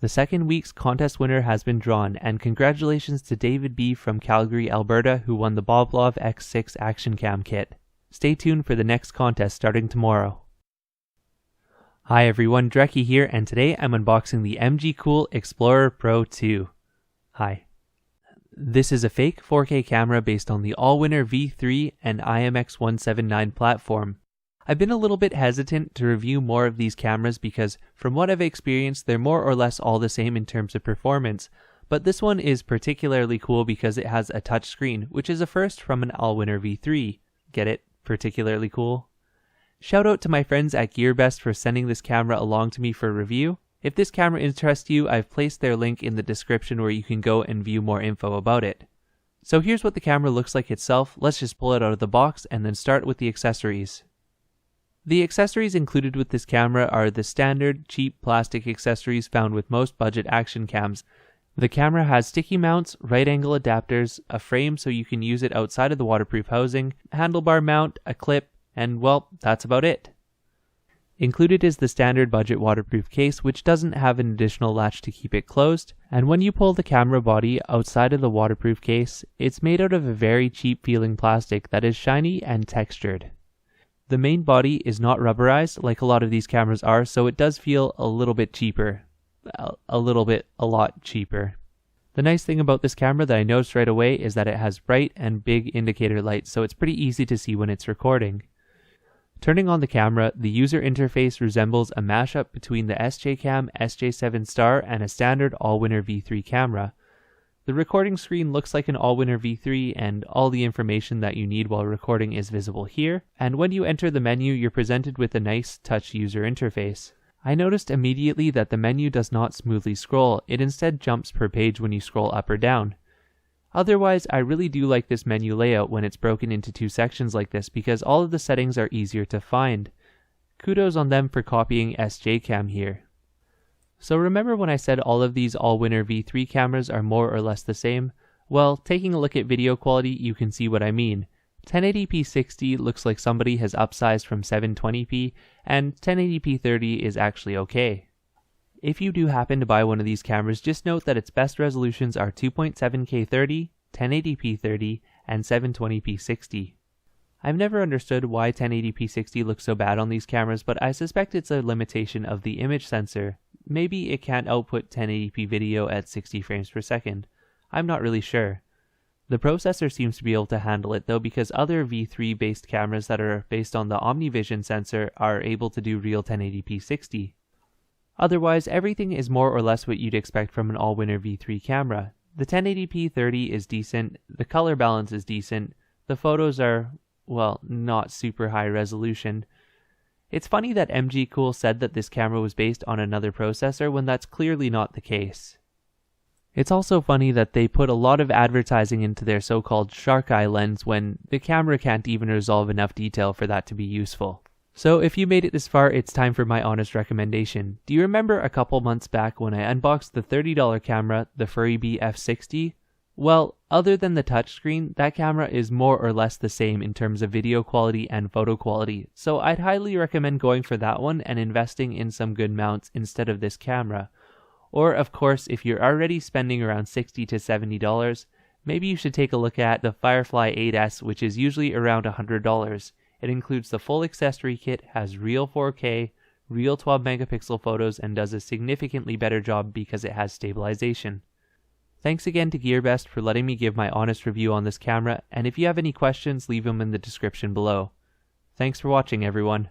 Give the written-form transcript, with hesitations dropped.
The second week's contest winner has been drawn, and congratulations to David B. from Calgary, Alberta, who won the Boblov X6 Action Cam kit. Stay tuned for the next contest starting tomorrow. Hi everyone, Drecky here, and today I'm unboxing the MGCool Explorer Pro 2. Hi. This is a fake 4K camera based on the Allwinner V3 and IMX179 platform. I've been a little bit hesitant to review more of these cameras because from what I've experienced they're more or less all the same in terms of performance, but this one is particularly cool because it has a touch screen, which is a first from an Allwinner V3. Get it? Particularly cool? Shout out to my friends at Gearbest for sending this camera along to me for review. If this camera interests you, I've placed their link in the description where you can go and view more info about it. So here's what the camera looks like itself. Let's just pull it out of the box and then start with the accessories. The accessories included with this camera are the standard, cheap plastic accessories found with most budget action cams. The camera has sticky mounts, right angle adapters, a frame so you can use it outside of the waterproof housing, a handlebar mount, a clip, and well, that's about it. Included is the standard budget waterproof case, which doesn't have an additional latch to keep it closed, and when you pull the camera body outside of the waterproof case, it's made out of a very cheap feeling plastic that is shiny and textured. The main body is not rubberized like a lot of these cameras are, so it does feel a little bit cheaper. A lot cheaper. The nice thing about this camera that I noticed right away is that it has bright and big indicator lights, so it's pretty easy to see when it's recording. Turning on the camera, the user interface resembles a mashup between the SJCam SJ7 Star and a standard Allwinner V3 camera. The recording screen looks like an Allwinner V3 and all the information that you need while recording is visible here, and when you enter the menu you're presented with a nice touch user interface. I noticed immediately that the menu does not smoothly scroll, it instead jumps per page when you scroll up or down. Otherwise, I really do like this menu layout when it's broken into two sections like this because all of the settings are easier to find. Kudos on them for copying SJCam here. So remember when I said all of these Allwinner V3 cameras are more or less the same? Well, taking a look at video quality, you can see what I mean. 1080p 60 looks like somebody has upsized from 720p, and 1080p 30 is actually okay. If you do happen to buy one of these cameras, just note that its best resolutions are 2.7K 30, 1080p 30, and 720p 60. I've never understood why 1080p 60 looks so bad on these cameras, but I suspect it's a limitation of the image sensor. Maybe it can't output 1080p video at 60 frames per second. I'm not really sure. The processor seems to be able to handle it though, because other V3 based cameras that are based on the OmniVision sensor are able to do real 1080p 60. Otherwise, everything is more or less what you'd expect from an Allwinner V3 camera. The 1080p 30 is decent, the color balance is decent, the photos are, well, not super high resolution. It's funny that MGCool said that this camera was based on another processor when that's clearly not the case. It's also funny that they put a lot of advertising into their so-called shark eye lens when the camera can't even resolve enough detail for that to be useful. So if you made it this far, it's time for my honest recommendation. Do you remember a couple months back when I unboxed the $30 camera, the Firefly F60? Well, other than the touchscreen, that camera is more or less the same in terms of video quality and photo quality, so I'd highly recommend going for that one and investing in some good mounts instead of this camera. Or of course, if you're already spending around $60 to $70, maybe you should take a look at the Firefly 8S, which is usually around $100. It includes the full accessory kit, has real 4K, real 12 megapixel photos, and does a significantly better job because it has stabilization. Thanks again to Gearbest for letting me give my honest review on this camera, and if you have any questions, leave them in the description below. Thanks for watching, everyone.